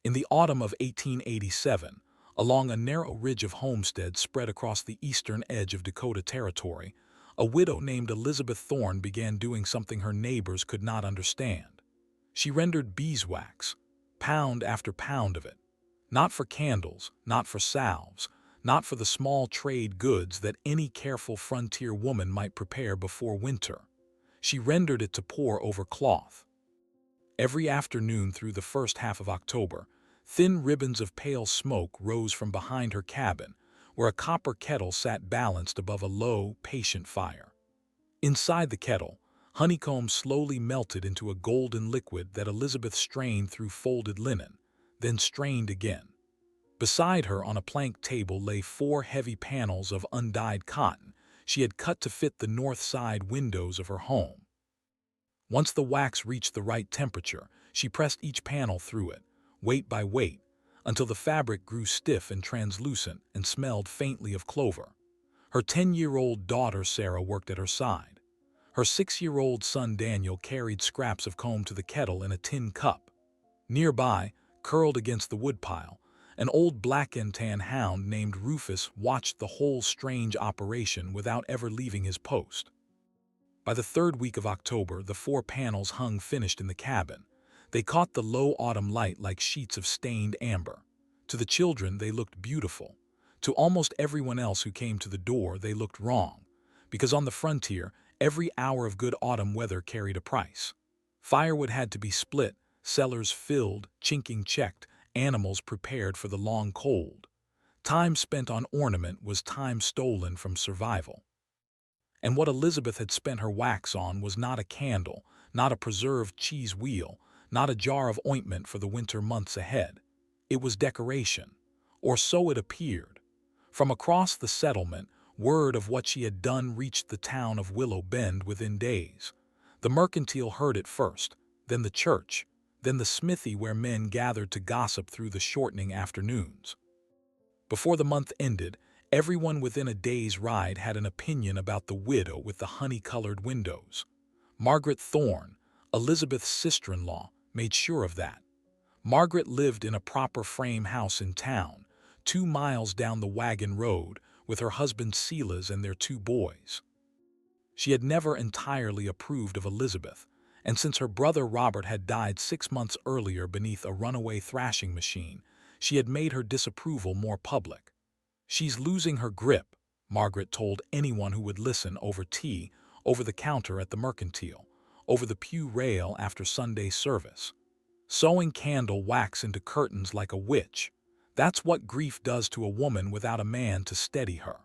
In the autumn of 1887, along a narrow ridge of homesteads spread across the eastern edge of Dakota Territory, a widow named Elizabeth Thorne began doing something her neighbors could not understand. She rendered beeswax, pound after pound of it, not for candles, not for salves, not for the small trade goods that any careful frontier woman might prepare before winter. She rendered it to pour over cloth. Every afternoon through the first half of October, thin ribbons of pale smoke rose from behind her cabin, where a copper kettle sat balanced above a low, patient fire. Inside the kettle, honeycomb slowly melted into a golden liquid that Elizabeth strained through folded linen, then strained again. Beside her on a plank table lay 4 heavy panels of undyed cotton she had cut to fit the north side windows of her home. Once the wax reached the right temperature, she pressed each panel through it, weight by weight, until the fabric grew stiff and translucent and smelled faintly of clover. Her 10-year-old daughter Sarah worked at her side. Her 6-year-old son Daniel carried scraps of comb to the kettle in a tin cup. Nearby, curled against the woodpile, an old black and tan hound named Rufus watched the whole strange operation without ever leaving his post. By the 3rd week of October, the 4 panels hung finished in the cabin. They caught the low autumn light like sheets of stained amber. To the children, they looked beautiful. To almost everyone else who came to the door, they looked wrong, because on the frontier, every hour of good autumn weather carried a price. Firewood had to be split, cellars filled, chinking checked, animals prepared for the long cold. Time spent on ornament was time stolen from survival. And what Elizabeth had spent her wax on was not a candle, not a preserved cheese wheel, not a jar of ointment for the winter months ahead. It was decoration, or so it appeared. From across the settlement, word of what she had done reached the town of Willow Bend within days. The mercantile heard it first, then the church, then the smithy where men gathered to gossip through the shortening afternoons. Before the month ended, everyone within a day's ride had an opinion about the widow with the honey-colored windows. Margaret Thorne, Elizabeth's sister-in-law, made sure of that. Margaret lived in a proper frame house in town, 2 miles down the wagon road, with her husband Silas and their 2 boys. She had never entirely approved of Elizabeth, and since her brother Robert had died 6 months earlier beneath a runaway thrashing machine, she had made her disapproval more public. "She's losing her grip," Margaret told anyone who would listen over tea, over the counter at the mercantile, over the pew rail after Sunday service. "Sewing candle wax into curtains like a witch. That's what grief does to a woman without a man to steady her."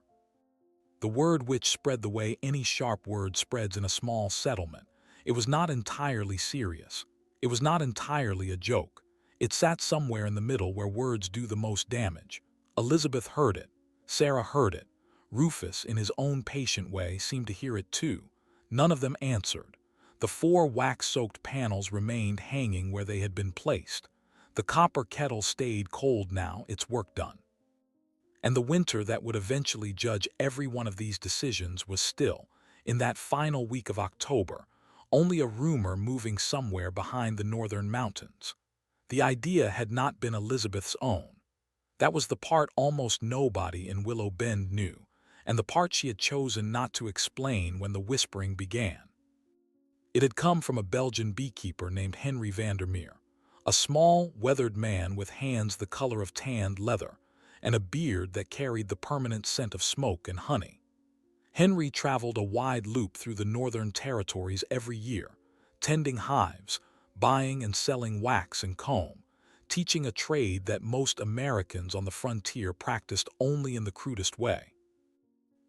The word witch spread the way any sharp word spreads in a small settlement. It was not entirely serious. It was not entirely a joke. It sat somewhere in the middle where words do the most damage. Elizabeth heard it. Sarah heard it. Rufus, in his own patient way, seemed to hear it too. None of them answered. The 4 wax-soaked panels remained hanging where they had been placed. The copper kettle stayed cold now, its work done. And the winter that would eventually judge every one of these decisions was still, in that final week of October, only a rumor moving somewhere behind the northern mountains. The idea had not been Elizabeth's own. That was the part almost nobody in Willow Bend knew, and the part she had chosen not to explain when the whispering began. It had come from a Belgian beekeeper named Henry Vandermeer, a small, weathered man with hands the color of tanned leather, and a beard that carried the permanent scent of smoke and honey. Henry traveled a wide loop through the northern territories every year, tending hives, buying and selling wax and comb, teaching a trade that most Americans on the frontier practiced only in the crudest way.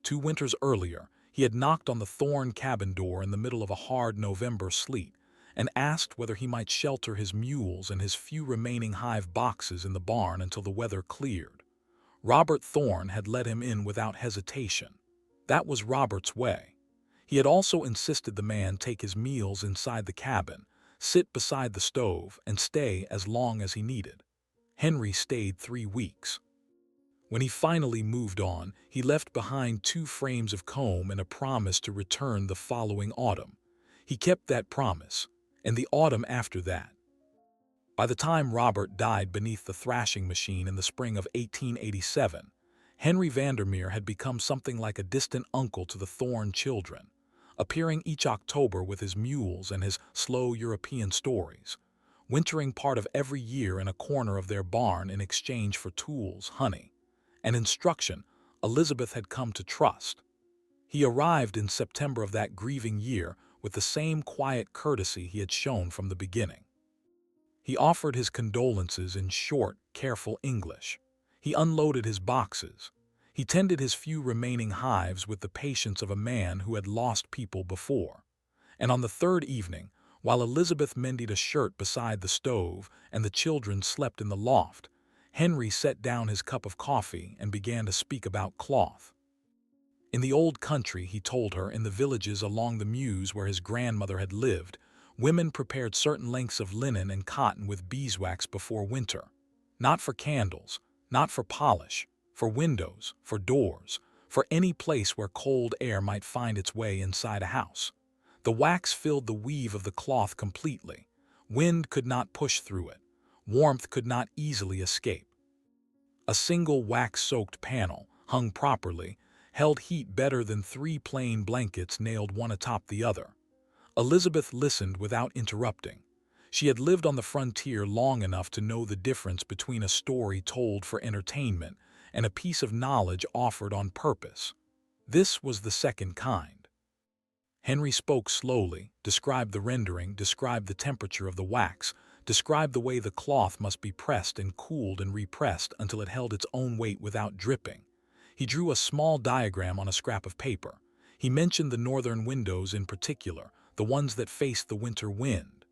2 winters earlier, he had knocked on the Thorne cabin door in the middle of a hard November sleet and asked whether he might shelter his mules and his few remaining hive boxes in the barn until the weather cleared. Robert Thorne had let him in without hesitation. That was Robert's way. He had also insisted the man take his meals inside the cabin, sit beside the stove, and stay as long as he needed. Henry stayed 3 weeks. When he finally moved on, he left behind 2 frames of comb and a promise to return the following autumn. He kept that promise, and the autumn after that. By the time Robert died beneath the thrashing machine in the spring of 1887, Henry Vandermeer had become something like a distant uncle to the Thorne children, appearing each October with his mules and his slow European stories, wintering part of every year in a corner of their barn in exchange for tools, honey, and instruction Elizabeth had come to trust. He arrived in September of that grieving year with the same quiet courtesy he had shown from the beginning. He offered his condolences in short, careful English. He unloaded his boxes. He tended his few remaining hives with the patience of a man who had lost people before. And on the third evening, while Elizabeth mended a shirt beside the stove and the children slept in the loft, Henry set down his cup of coffee and began to speak about cloth. In the old country, he told her, in the villages along the Meuse where his grandmother had lived, women prepared certain lengths of linen and cotton with beeswax before winter. Not for candles, not for polish, for windows, for doors, for any place where cold air might find its way inside a house. The wax filled the weave of the cloth completely. Wind could not push through it. Warmth could not easily escape. A single wax-soaked panel, hung properly, held heat better than 3 plain blankets nailed one atop the other. Elizabeth listened without interrupting. She had lived on the frontier long enough to know the difference between a story told for entertainment and a piece of knowledge offered on purpose. This was the second kind. Henry spoke slowly, described the rendering, described the temperature of the wax, described the way the cloth must be pressed and cooled and repressed until it held its own weight without dripping. He drew a small diagram on a scrap of paper. He mentioned the northern windows in particular, the ones that faced the winter wind.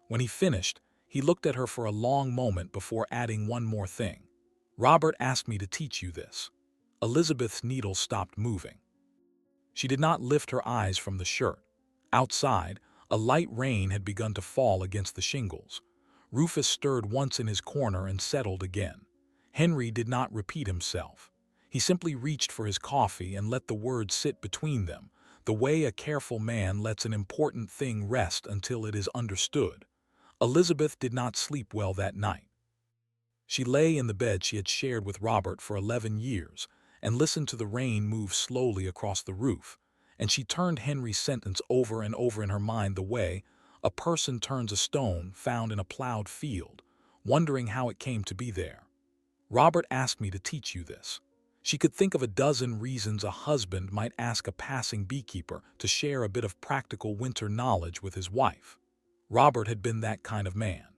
When he finished, he looked at her for a long moment before adding one more thing. "Robert asked me to teach you this." Elizabeth's needle stopped moving. She did not lift her eyes from the shirt. Outside, a light rain had begun to fall against the shingles. Rufus stirred once in his corner and settled again. Henry did not repeat himself. He simply reached for his coffee and let the words sit between them, the way a careful man lets an important thing rest until it is understood. Elizabeth did not sleep well that night. She lay in the bed she had shared with Robert for 11 years and listened to the rain move slowly across the roof, and she turned Henry's sentence over and over in her mind the way a person turns a stone found in a plowed field, wondering how it came to be there. "Robert asked me to teach you this." She could think of a dozen reasons a husband might ask a passing beekeeper to share a bit of practical winter knowledge with his wife. Robert had been that kind of man.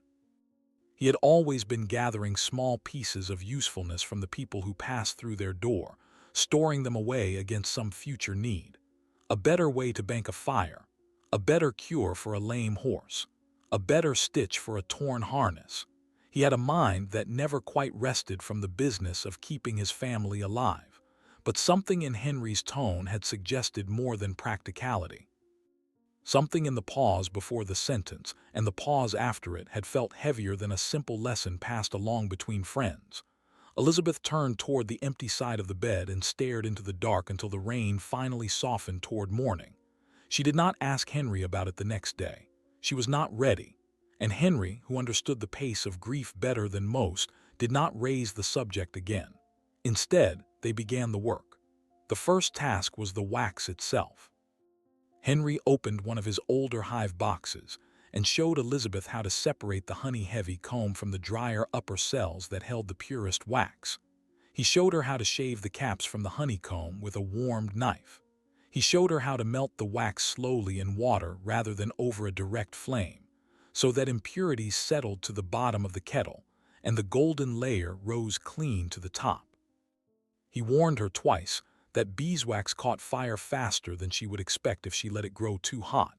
He had always been gathering small pieces of usefulness from the people who passed through their door, storing them away against some future need. A better way to bank a fire, a better cure for a lame horse, a better stitch for a torn harness. He had a mind that never quite rested from the business of keeping his family alive, but something in Henry's tone had suggested more than practicality. Something in the pause before the sentence and the pause after it had felt heavier than a simple lesson passed along between friends. Elizabeth turned toward the empty side of the bed and stared into the dark until the rain finally softened toward morning. She did not ask Henry about it the next day. She was not ready. And Henry, who understood the pace of grief better than most, did not raise the subject again. Instead, they began the work. The first task was the wax itself. Henry opened one of his older hive boxes and showed Elizabeth how to separate the honey-heavy comb from the drier upper cells that held the purest wax. He showed her how to shave the caps from the honeycomb with a warmed knife. He showed her how to melt the wax slowly in water rather than over a direct flame, so that impurities settled to the bottom of the kettle, and the golden layer rose clean to the top. He warned her twice that beeswax caught fire faster than she would expect if she let it grow too hot.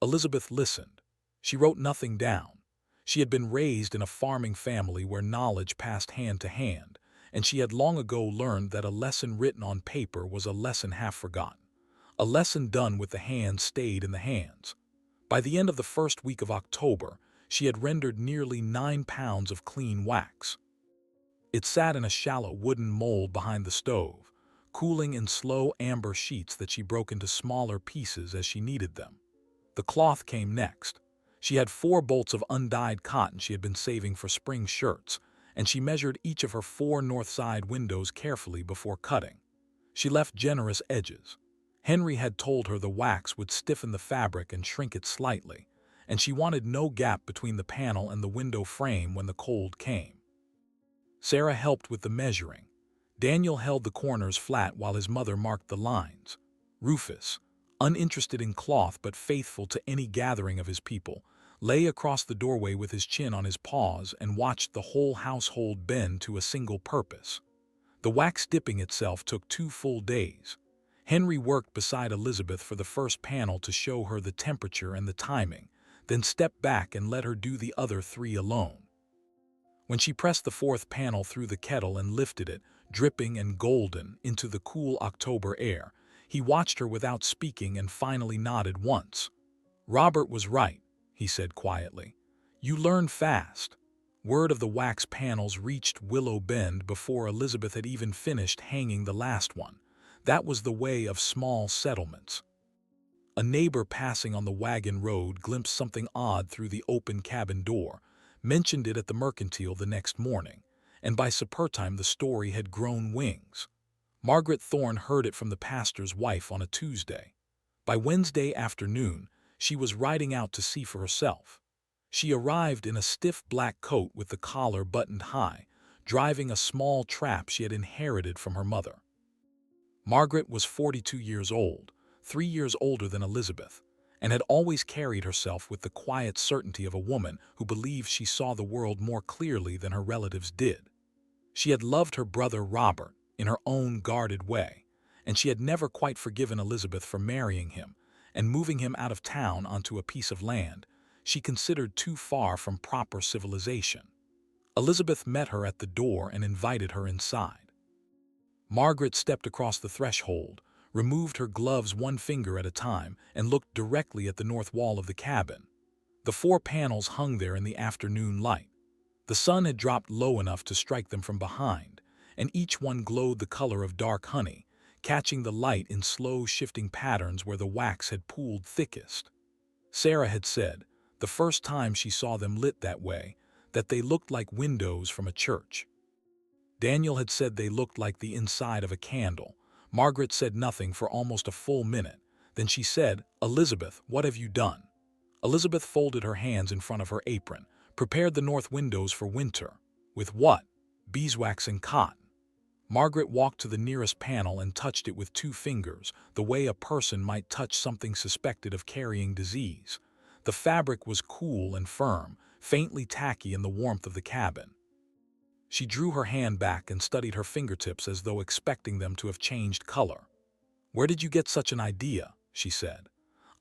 Elizabeth listened. She wrote nothing down. She had been raised in a farming family where knowledge passed hand to hand, and she had long ago learned that a lesson written on paper was a lesson half forgotten. A lesson done with the hands stayed in the hands. By the end of the first week of October, she had rendered nearly 9 pounds of clean wax. It sat in a shallow wooden mold behind the stove, cooling in slow amber sheets that she broke into smaller pieces as she needed them. The cloth came next. She had 4 bolts of undyed cotton she had been saving for spring shirts, and she measured each of her 4 north side windows carefully before cutting. She left generous edges. Henry had told her the wax would stiffen the fabric and shrink it slightly, and she wanted no gap between the panel and the window frame when the cold came. Sarah helped with the measuring. Daniel held the corners flat while his mother marked the lines. Rufus, uninterested in cloth but faithful to any gathering of his people, lay across the doorway with his chin on his paws and watched the whole household bend to a single purpose. The wax dipping itself took 2 full days. Henry worked beside Elizabeth for the first panel to show her the temperature and the timing, then stepped back and let her do the other 3 alone. When she pressed the 4th panel through the kettle and lifted it, dripping and golden, into the cool October air, he watched her without speaking and finally nodded once. "Robert was right," he said quietly. "You learn fast." Word of the wax panels reached Willow Bend before Elizabeth had even finished hanging the last one. That was the way of small settlements. A neighbor passing on the wagon road glimpsed something odd through the open cabin door, mentioned it at the mercantile the next morning, and by suppertime the story had grown wings. Margaret Thorne heard it from the pastor's wife on a Tuesday. By Wednesday afternoon, she was riding out to see for herself. She arrived in a stiff black coat with the collar buttoned high, driving a small trap she had inherited from her mother. Margaret was 42 years old, 3 years older than Elizabeth, and had always carried herself with the quiet certainty of a woman who believed she saw the world more clearly than her relatives did. She had loved her brother Robert in her own guarded way, and she had never quite forgiven Elizabeth for marrying him and moving him out of town onto a piece of land she considered too far from proper civilization. Elizabeth met her at the door and invited her inside. Margaret stepped across the threshold, removed her gloves 1 finger at a time, and looked directly at the north wall of the cabin. The 4 panels hung there in the afternoon light. The sun had dropped low enough to strike them from behind, and each one glowed the color of dark honey, catching the light in slow shifting patterns where the wax had pooled thickest. Sarah had said, the first time she saw them lit that way, that they looked like windows from a church. Daniel had said they looked like the inside of a candle. Margaret said nothing for almost a full minute. Then she said, "Elizabeth, what have you done?" Elizabeth folded her hands in front of her apron, prepared the north windows for winter. With what? Beeswax and cotton. Margaret walked to the nearest panel and touched it with 2 fingers, the way a person might touch something suspected of carrying disease. The fabric was cool and firm, faintly tacky in the warmth of the cabin. She drew her hand back and studied her fingertips as though expecting them to have changed color. "Where did you get such an idea?" she said.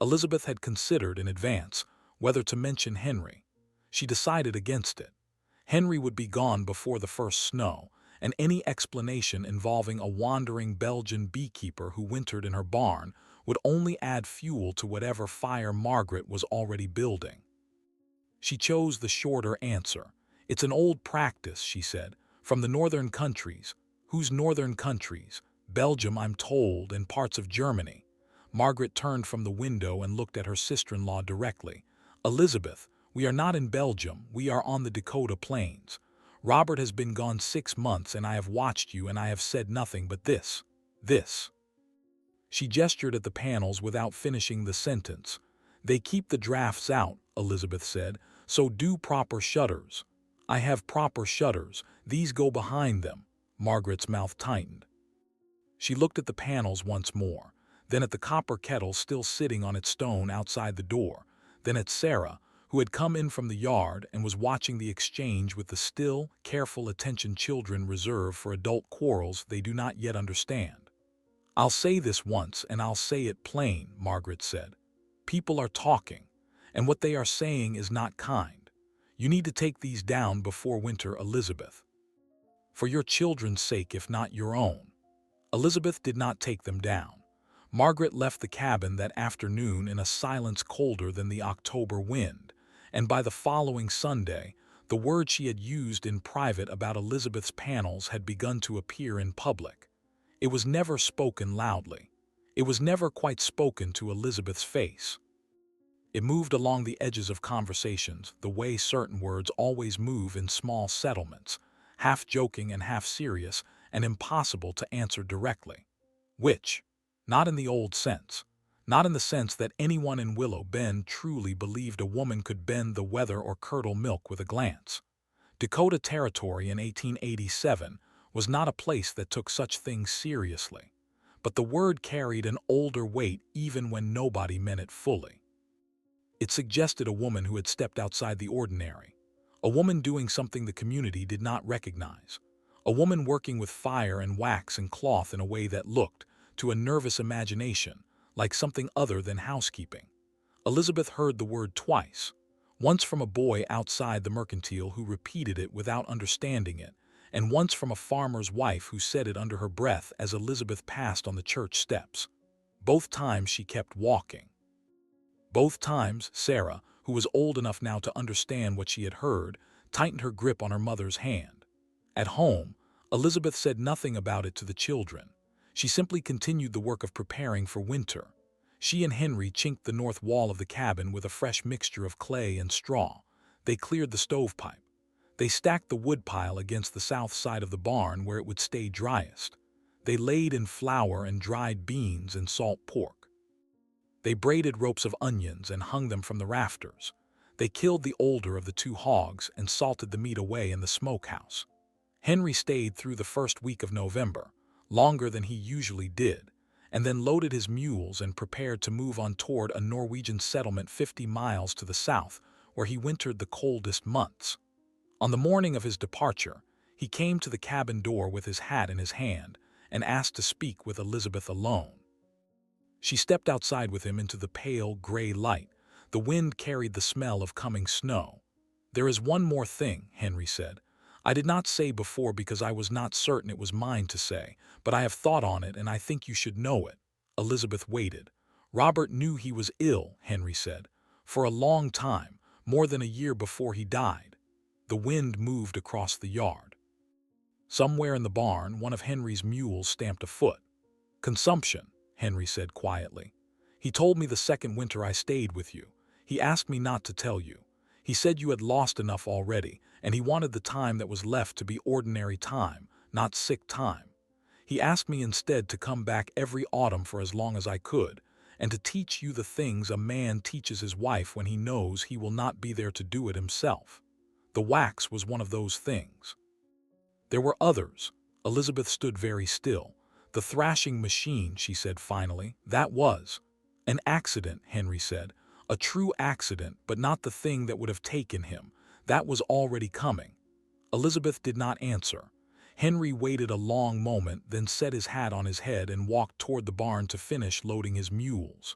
Elizabeth had considered in advance whether to mention Henry. She decided against it. Henry would be gone before the first snow, and any explanation involving a wandering Belgian beekeeper who wintered in her barn would only add fuel to whatever fire Margaret was already building. She chose the shorter answer. "It's an old practice," she said, "from the northern countries." "Whose northern countries?" "Belgium, I'm told, and parts of Germany." Margaret turned from the window and looked at her sister-in-law directly. "Elizabeth, we are not in Belgium, we are on the Dakota Plains. Robert has been gone 6 months and I have watched you and I have said nothing but this. She gestured at the panels without finishing the sentence. "They keep the drafts out," Elizabeth said, "so do proper shutters." "I have proper shutters, these go behind them." Margaret's mouth tightened. She looked at the panels once more, then at the copper kettle still sitting on its stone outside the door, then at Sarah, who had come in from the yard and was watching the exchange with the still, careful attention children reserve for adult quarrels they do not yet understand. "I'll say this once and I'll say it plain," Margaret said. "People are talking, and what they are saying is not kind. You need to take these down before winter, Elizabeth. For your children's sake, if not your own." Elizabeth did not take them down. Margaret left the cabin that afternoon in a silence colder than the October wind, and by the following Sunday, the word she had used in private about Elizabeth's panels had begun to appear in public. It was never spoken loudly. It was never quite spoken to Elizabeth's face. It moved along the edges of conversations, the way certain words always move in small settlements, half joking and half serious, and impossible to answer directly. Which? Not in the old sense. Not in the sense that anyone in Willow Bend truly believed a woman could bend the weather or curdle milk with a glance. Dakota Territory in 1887 was not a place that took such things seriously, but the word carried an older weight even when nobody meant it fully. It suggested a woman who had stepped outside the ordinary, a woman doing something the community did not recognize, a woman working with fire and wax and cloth in a way that looked, to a nervous imagination, like something other than housekeeping. Elizabeth heard the word twice, once from a boy outside the mercantile who repeated it without understanding it, and once from a farmer's wife who said it under her breath as Elizabeth passed on the church steps. Both times she kept walking. Both times, Sarah, who was old enough now to understand what she had heard, tightened her grip on her mother's hand. At home, Elizabeth said nothing about it to the children. She simply continued the work of preparing for winter. She and Henry chinked the north wall of the cabin with a fresh mixture of clay and straw. They cleared the stovepipe. They stacked the woodpile against the south side of the barn where it would stay driest. They laid in flour and dried beans and salt pork. They braided ropes of onions and hung them from the rafters. They killed the older of the two hogs and salted the meat away in the smokehouse. Henry stayed through the first week of November, longer than he usually did, and then loaded his mules and prepared to move on toward a Norwegian settlement 50 miles to the south, where he wintered the coldest months. On the morning of his departure, he came to the cabin door with his hat in his hand and asked to speak with Elizabeth alone. She stepped outside with him into the pale, gray light. The wind carried the smell of coming snow. "There is one more thing," Henry said. "I did not say before because I was not certain it was mine to say, but I have thought on it and I think you should know it." Elizabeth waited. "Robert knew he was ill," Henry said, "for a long time, more than a year before he died." The wind moved across the yard. Somewhere in the barn, one of Henry's mules stamped a foot. "Consumption," Henry said quietly. "He told me the second winter I stayed with you. He asked me not to tell you. He said you had lost enough already, and he wanted the time that was left to be ordinary time, not sick time. He asked me instead to come back every autumn for as long as I could, and to teach you the things a man teaches his wife when he knows he will not be there to do it himself. The wax was one of those things. There were others." Elizabeth stood very still. "The thrashing machine," she said finally, "that was." "An accident," Henry said. "A true accident, but not the thing that would have taken him. That was already coming." Elizabeth did not answer. Henry waited a long moment, then set his hat on his head and walked toward the barn to finish loading his mules.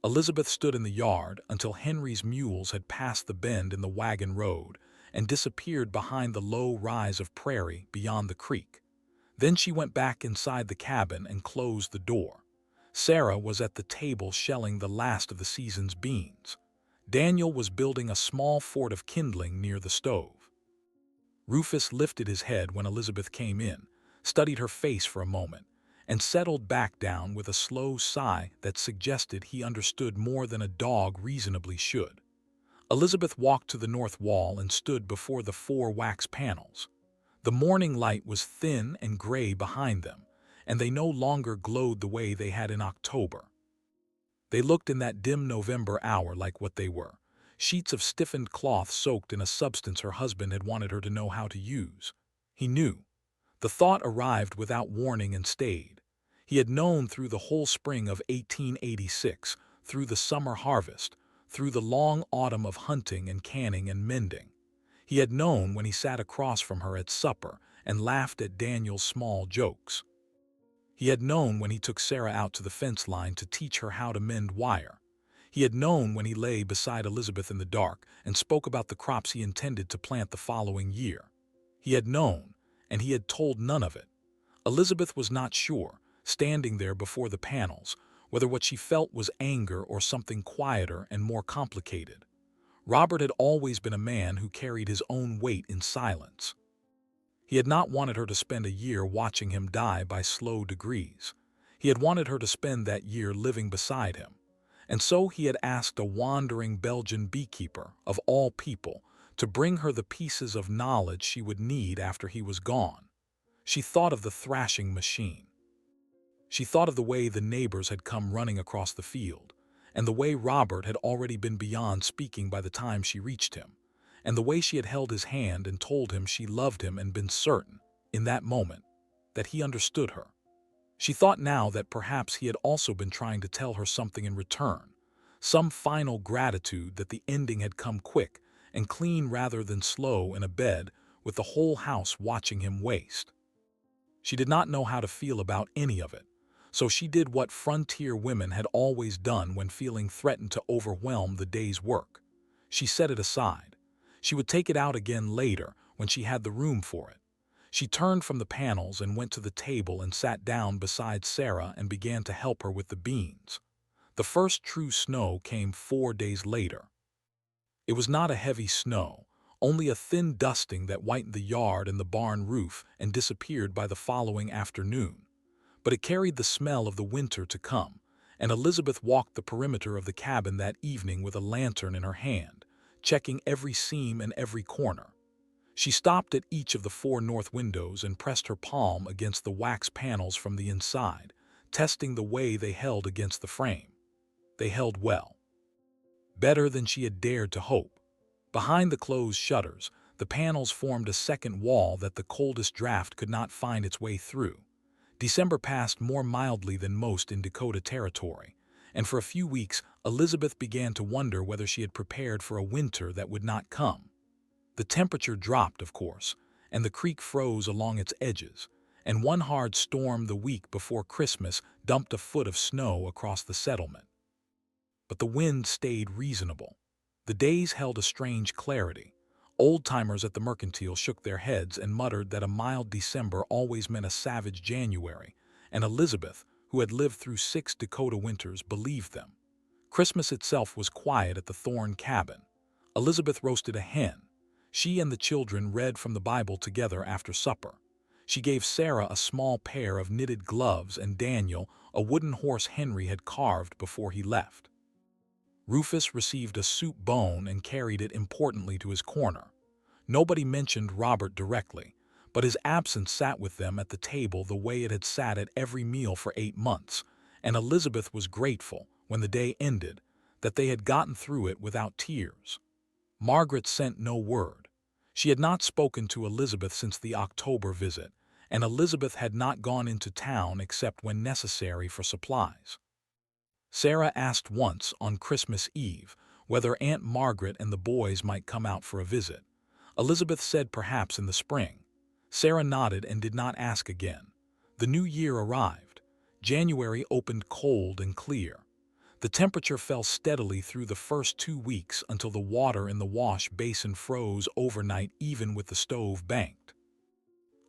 Elizabeth stood in the yard until Henry's mules had passed the bend in the wagon road and disappeared behind the low rise of prairie beyond the creek. Then she went back inside the cabin and closed the door. Sarah was at the table shelling the last of the season's beans. Daniel was building a small fort of kindling near the stove. Rufus lifted his head when Elizabeth came in, studied her face for a moment, and settled back down with a slow sigh that suggested he understood more than a dog reasonably should. Elizabeth walked to the north wall and stood before the 4 wax panels. The morning light was thin and gray behind them, and they no longer glowed the way they had in October. They looked in that dim November hour like what they were, sheets of stiffened cloth soaked in a substance her husband had wanted her to know how to use. He knew. The thought arrived without warning and stayed. He had known through the whole spring of 1886, through the summer harvest, through the long autumn of hunting and canning and mending. He had known when he sat across from her at supper and laughed at Daniel's small jokes. He had known when he took Sarah out to the fence line to teach her how to mend wire. He had known when he lay beside Elizabeth in the dark and spoke about the crops he intended to plant the following year. He had known, and he had told none of it. Elizabeth was not sure, standing there before the panels, whether what she felt was anger or something quieter and more complicated. Robert had always been a man who carried his own weight in silence. He had not wanted her to spend a year watching him die by slow degrees. He had wanted her to spend that year living beside him. And so he had asked a wandering Belgian beekeeper, of all people, to bring her the pieces of knowledge she would need after he was gone. She thought of the thrashing machine. She thought of the way the neighbors had come running across the field, and the way Robert had already been beyond speaking by the time she reached him, and the way she had held his hand and told him she loved him and been certain, in that moment, that he understood her. She thought now that perhaps he had also been trying to tell her something in return, some final gratitude that the ending had come quick and clean rather than slow in a bed with the whole house watching him waste. She did not know how to feel about any of it, so she did what frontier women had always done when feeling threatened to overwhelm the day's work. She set it aside. She would take it out again later when she had the room for it. She turned from the panels and went to the table and sat down beside Sarah and began to help her with the beans. The first true snow came 4 days later. It was not a heavy snow, only a thin dusting that whitened the yard and the barn roof and disappeared by the following afternoon. But it carried the smell of the winter to come, and Elizabeth walked the perimeter of the cabin that evening with a lantern in her hand, checking every seam and every corner. She stopped at each of the 4 north windows and pressed her palm against the wax panels from the inside, testing the way they held against the frame. They held well. Better than she had dared to hope. Behind the closed shutters, the panels formed a second wall that the coldest draft could not find its way through. December passed more mildly than most in Dakota Territory, and for a few weeks Elizabeth began to wonder whether she had prepared for a winter that would not come. The temperature dropped, of course, and the creek froze along its edges, and one hard storm the week before Christmas dumped a foot of snow across the settlement. But the wind stayed reasonable. The days held a strange clarity. Old-timers at the mercantile shook their heads and muttered that a mild December always meant a savage January, and Elizabeth, who had lived through 6 Dakota winters, believed them. Christmas itself was quiet at the Thorne cabin. Elizabeth roasted a hen. She and the children read from the Bible together after supper. She gave Sarah a small pair of knitted gloves and Daniel a wooden horse Henry had carved before he left. Rufus received a soup bone and carried it importantly to his corner. Nobody mentioned Robert directly, but his absence sat with them at the table the way it had sat at every meal for 8 months, and Elizabeth was grateful, when the day ended, that they had gotten through it without tears. Margaret sent no word. She had not spoken to Elizabeth since the October visit, and Elizabeth had not gone into town except when necessary for supplies. Sarah asked once, on Christmas Eve, whether Aunt Margaret and the boys might come out for a visit. Elizabeth said perhaps in the spring. Sarah nodded and did not ask again. The new year arrived. January opened cold and clear. The temperature fell steadily through the first 2 weeks until the water in the wash basin froze overnight even with the stove banked.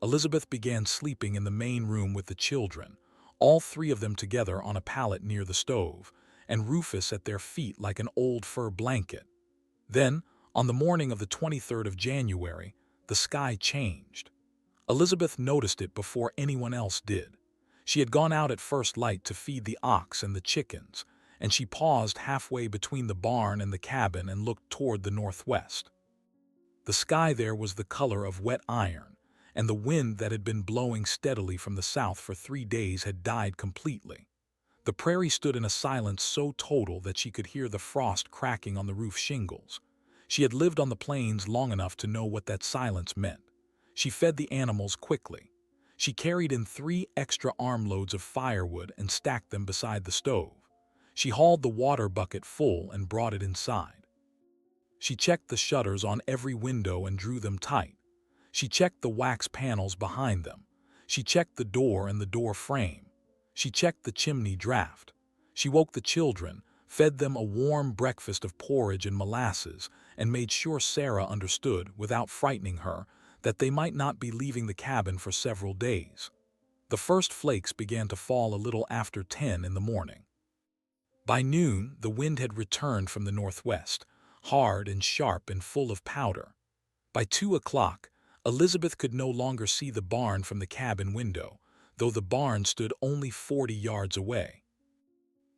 Elizabeth began sleeping in the main room with the children, all 3 of them together on a pallet near the stove, and Rufus at their feet like an old fur blanket. Then, on the morning of the 23rd of January, the sky changed. Elizabeth noticed it before anyone else did. She had gone out at first light to feed the ox and the chickens, and she paused halfway between the barn and the cabin and looked toward the northwest. The sky there was the color of wet iron, and the wind that had been blowing steadily from the south for 3 days had died completely. The prairie stood in a silence so total that she could hear the frost cracking on the roof shingles. She had lived on the plains long enough to know what that silence meant. She fed the animals quickly. She carried in 3 extra armloads of firewood and stacked them beside the stove. She hauled the water bucket full and brought it inside. She checked the shutters on every window and drew them tight. She checked the wax panels behind them. She checked the door and the door frame. She checked the chimney draft. She woke the children, fed them a warm breakfast of porridge and molasses, and made sure Sarah understood, without frightening her, that they might not be leaving the cabin for several days. The first flakes began to fall a little after 10 in the morning. By noon, the wind had returned from the northwest, hard and sharp and full of powder. By 2 o'clock, Elizabeth could no longer see the barn from the cabin window, though the barn stood only 40 yards away.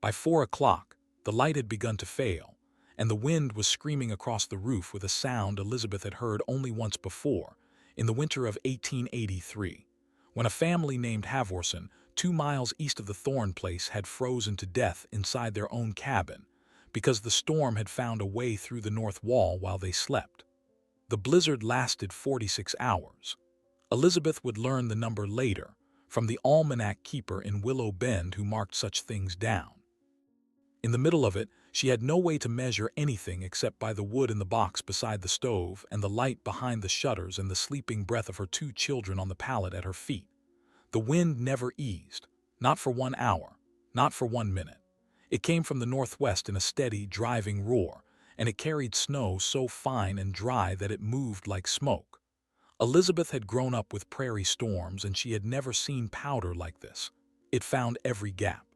By 4 o'clock, The light had begun to fail, and the wind was screaming across the roof with a sound Elizabeth had heard only once before, in the winter of 1883, when a family named Havorson, 2 miles east of the Thorn place, had frozen to death inside their own cabin because the storm had found a way through the north wall while they slept. The blizzard lasted 46 hours. Elizabeth would learn the number later from the almanac keeper in Willow Bend who marked such things down. In the middle of it, she had no way to measure anything except by the wood in the box beside the stove and the light behind the shutters and the sleeping breath of her 2 children on the pallet at her feet. The wind never eased, not for 1 hour, not for 1 minute. It came from the northwest in a steady, driving roar, and it carried snow so fine and dry that it moved like smoke. Elizabeth had grown up with prairie storms, and she had never seen powder like this. It found every gap,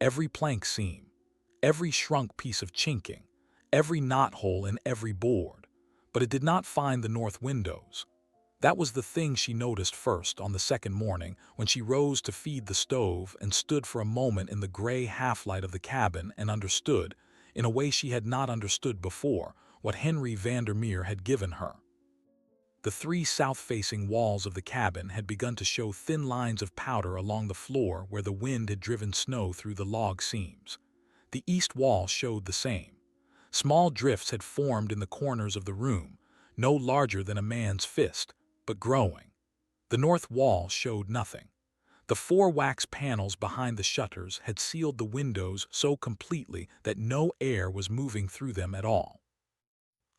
every plank seam, every shrunk piece of chinking, every knothole in every board, but it did not find the north windows. That was the thing she noticed first on the second morning when she rose to feed the stove and stood for a moment in the gray half-light of the cabin and understood, in a way she had not understood before, what Henry Vandermeer had given her. The 3 south-facing walls of the cabin had begun to show thin lines of powder along the floor where the wind had driven snow through the log seams. The east wall showed the same. Small drifts had formed in the corners of the room, no larger than a man's fist, but growing. The north wall showed nothing. The 4 wax panels behind the shutters had sealed the windows so completely that no air was moving through them at all.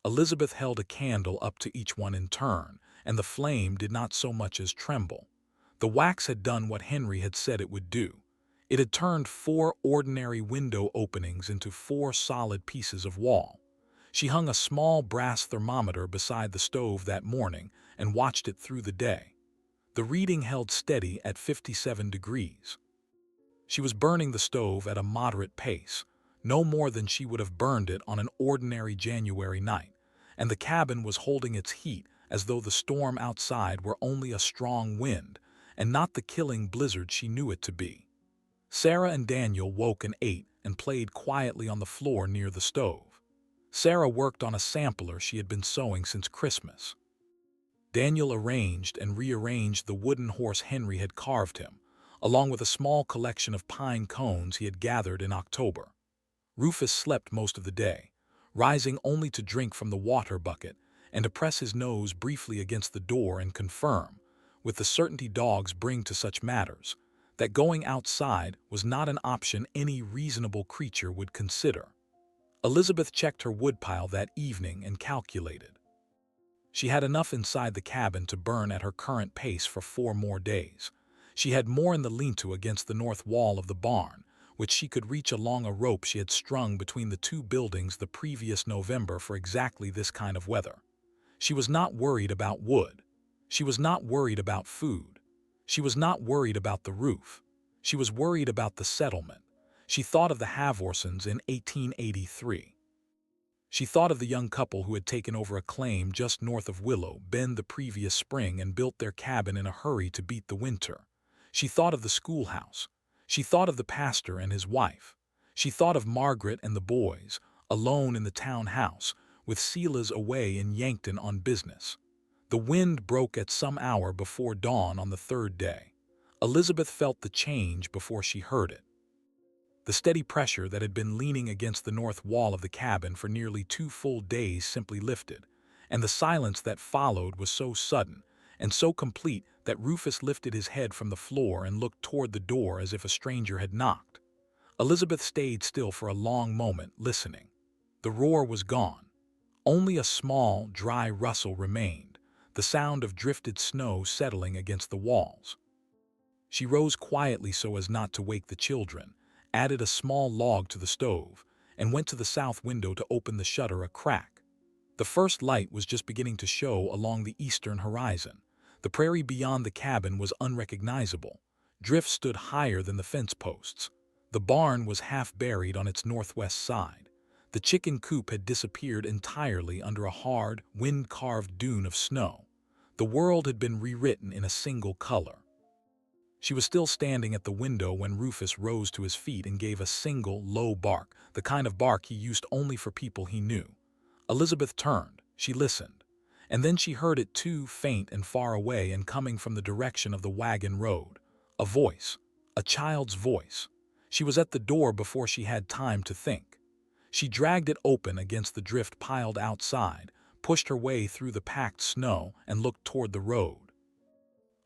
Elizabeth held a candle up to each one in turn, and the flame did not so much as tremble. The wax had done what Henry had said it would do. It had turned 4 ordinary window openings into 4 solid pieces of wall. She hung a small brass thermometer beside the stove that morning and watched it through the day. The reading held steady at 57 degrees. She was burning the stove at a moderate pace, no more than she would have burned it on an ordinary January night, and the cabin was holding its heat as though the storm outside were only a strong wind and not the killing blizzard she knew it to be. Sarah and Daniel woke and ate and played quietly on the floor near the stove. Sarah worked on a sampler she had been sewing since Christmas. Daniel arranged and rearranged the wooden horse Henry had carved him, along with a small collection of pine cones he had gathered in October. Rufus slept most of the day, rising only to drink from the water bucket and to press his nose briefly against the door and confirm, with the certainty dogs bring to such matters, that going outside was not an option any reasonable creature would consider. Elizabeth checked her woodpile that evening and calculated. She had enough inside the cabin to burn at her current pace for 4 more days. She had more in the lean-to against the north wall of the barn, which she could reach along a rope she had strung between the 2 buildings the previous November for exactly this kind of weather. She was not worried about wood. She was not worried about food. She was not worried about the roof. She was worried about the settlement. She thought of the Havorsons in 1883. She thought of the young couple who had taken over a claim just north of Willow Bend the previous spring and built their cabin in a hurry to beat the winter. She thought of the schoolhouse. She thought of the pastor and his wife. She thought of Margaret and the boys, alone in the town house, with Silas away in Yankton on business. The wind broke at some hour before dawn on the 3rd day. Elizabeth felt the change before she heard it. The steady pressure that had been leaning against the north wall of the cabin for nearly 2 full days simply lifted, and the silence that followed was so sudden and so complete that Rufus lifted his head from the floor and looked toward the door as if a stranger had knocked. Elizabeth stayed still for a long moment, listening. The roar was gone. Only a small, dry rustle remained, the sound of drifted snow settling against the walls. She rose quietly so as not to wake the children, added a small log to the stove, and went to the south window to open the shutter a crack. The first light was just beginning to show along the eastern horizon. The prairie beyond the cabin was unrecognizable. Drifts stood higher than the fence posts. The barn was half buried on its northwest side. The chicken coop had disappeared entirely under a hard, wind-carved dune of snow. The world had been rewritten in a single color. She was still standing at the window when Rufus rose to his feet and gave a single, low bark, the kind of bark he used only for people he knew. Elizabeth turned. She listened. And then she heard it too, faint and far away and coming from the direction of the wagon road. A voice. A child's voice. She was at the door before she had time to think. She dragged it open against the drift piled outside, pushed her way through the packed snow, and looked toward the road.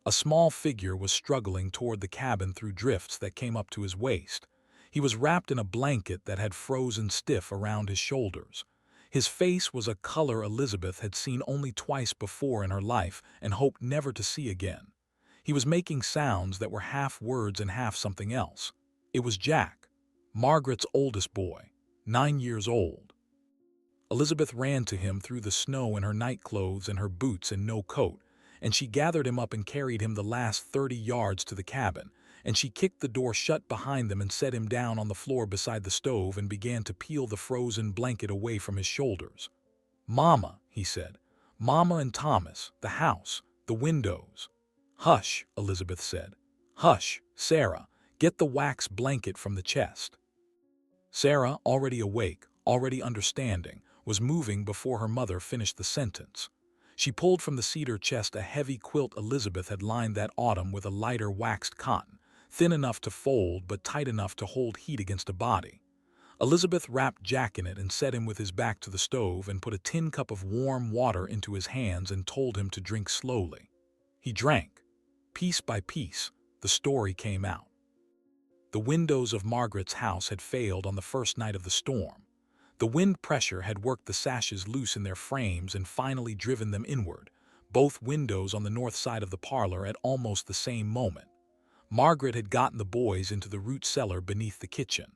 A small figure was struggling toward the cabin through drifts that came up to his waist. He was wrapped in a blanket that had frozen stiff around his shoulders. His face was a color Elizabeth had seen only twice before in her life and hoped never to see again. He was making sounds that were half words and half something else. It was Jack, Margaret's oldest boy, 9 years old. Elizabeth ran to him through the snow in her nightclothes and her boots and no coat, and she gathered him up and carried him the last 30 yards to the cabin, and she kicked the door shut behind them and set him down on the floor beside the stove and began to peel the frozen blanket away from his shoulders. "Mama," he said. "Mama and Thomas, the house, the windows." "Hush," Elizabeth said. "Hush, Sarah, get the wax blanket from the chest." Sarah, already awake, already understanding, was moving before her mother finished the sentence. She pulled from the cedar chest a heavy quilt Elizabeth had lined that autumn with a lighter waxed cotton, thin enough to fold but tight enough to hold heat against a body. Elizabeth wrapped Jack in it and set him with his back to the stove and put a tin cup of warm water into his hands and told him to drink slowly. He drank. Piece by piece, the story came out. The windows of Margaret's house had failed on the first night of the storm. The wind pressure had worked the sashes loose in their frames and finally driven them inward, both windows on the north side of the parlor at almost the same moment. Margaret had gotten the boys into the root cellar beneath the kitchen.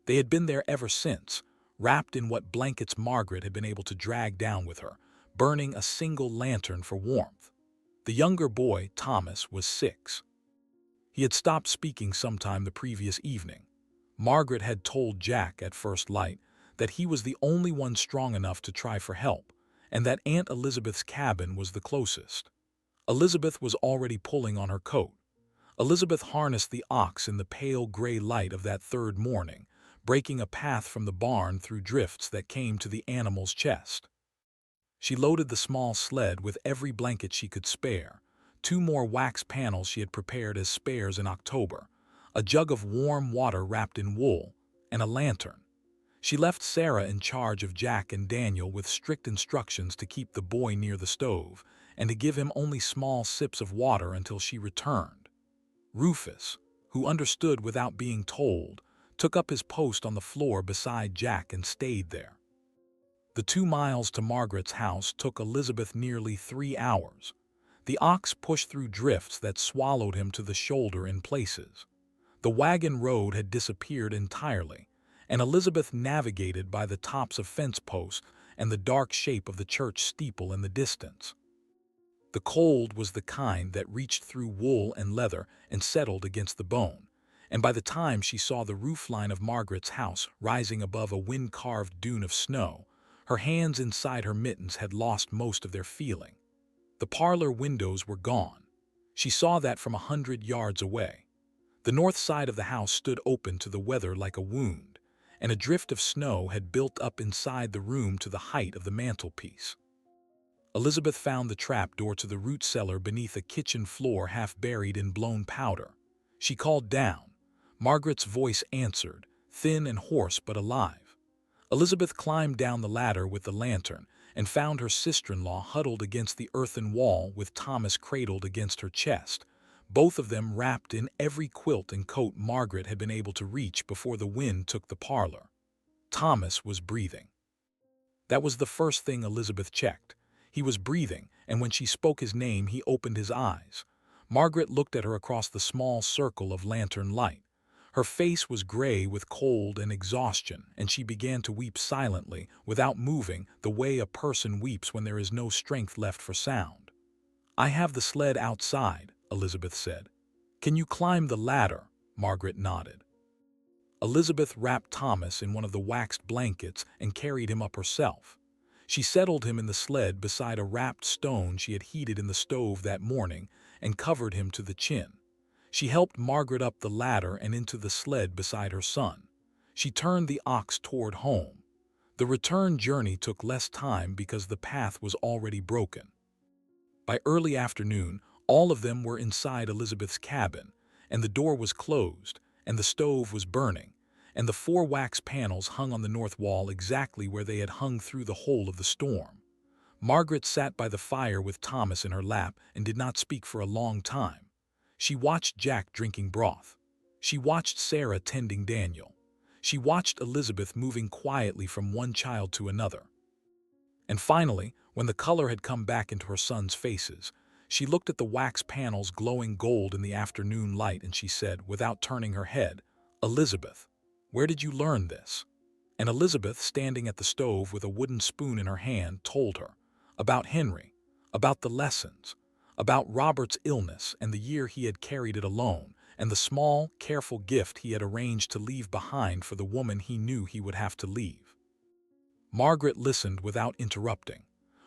They had been there ever since, wrapped in what blankets Margaret had been able to drag down with her, burning a single lantern for warmth. The younger boy, Thomas, was 6. He had stopped speaking sometime the previous evening. Margaret had told Jack at first light that he was the only one strong enough to try for help, and that Aunt Elizabeth's cabin was the closest. Elizabeth was already pulling on her coat. Elizabeth harnessed the ox in the pale gray light of that third morning, breaking a path from the barn through drifts that came to the animal's chest. She loaded the small sled with every blanket she could spare, 2 more wax panels she had prepared as spares in October, a jug of warm water wrapped in wool, and a lantern. She left Sarah in charge of Jack and Daniel with strict instructions to keep the boy near the stove and to give him only small sips of water until she returned. Rufus, who understood without being told, took up his post on the floor beside Jack and stayed there. The 2 miles to Margaret's house took Elizabeth nearly 3 hours. The ox pushed through drifts that swallowed him to the shoulder in places. The wagon road had disappeared entirely, and Elizabeth navigated by the tops of fence posts and the dark shape of the church steeple in the distance. The cold was the kind that reached through wool and leather and settled against the bone, and by the time she saw the roofline of Margaret's house rising above a wind-carved dune of snow, her hands inside her mittens had lost most of their feeling. The parlor windows were gone. She saw that from 100 yards away. The north side of the house stood open to the weather like a wound, and a drift of snow had built up inside the room to the height of the mantelpiece. Elizabeth found the trap door to the root cellar beneath a kitchen floor half buried in blown powder. She called down. Margaret's voice answered, thin and hoarse but alive. Elizabeth climbed down the ladder with the lantern and found her sister-in-law huddled against the earthen wall with Thomas cradled against her chest, both of them wrapped in every quilt and coat Margaret had been able to reach before the wind took the parlor. Thomas was breathing. That was the first thing Elizabeth checked. He was breathing, and when she spoke his name, he opened his eyes. Margaret looked at her across the small circle of lantern light. Her face was gray with cold and exhaustion, and she began to weep silently, without moving, the way a person weeps when there is no strength left for sound. "I have the sled outside," Elizabeth said. "Can you climb the ladder?" Margaret nodded. Elizabeth wrapped Thomas in one of the waxed blankets and carried him up herself. She settled him in the sled beside a wrapped stone she had heated in the stove that morning and covered him to the chin. She helped Margaret up the ladder and into the sled beside her son. She turned the ox toward home. The return journey took less time because the path was already broken. By early afternoon, all of them were inside Elizabeth's cabin, and the door was closed, and the stove was burning, and the 4 wax panels hung on the north wall exactly where they had hung through the whole of the storm. Margaret sat by the fire with Thomas in her lap and did not speak for a long time. She watched Jack drinking broth. She watched Sarah tending Daniel. She watched Elizabeth moving quietly from one child to another. And finally, when the color had come back into her son's faces, she looked at the wax panels glowing gold in the afternoon light and she said, without turning her head, "Elizabeth, where did you learn this?" And Elizabeth, standing at the stove with a wooden spoon in her hand, told her about Henry, about the lessons, about Robert's illness and the year he had carried it alone, and the small, careful gift he had arranged to leave behind for the woman he knew he would have to leave. Margaret listened without interrupting.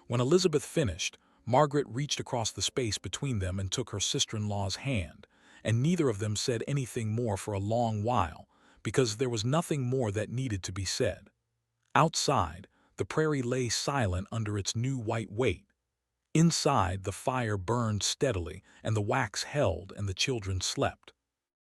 When Elizabeth finished, Margaret reached across the space between them and took her sister-in-law's hand, and neither of them said anything more for a long while, because there was nothing more that needed to be said. Outside, the prairie lay silent under its new white weight. Inside, the fire burned steadily, and the wax held, and the children slept.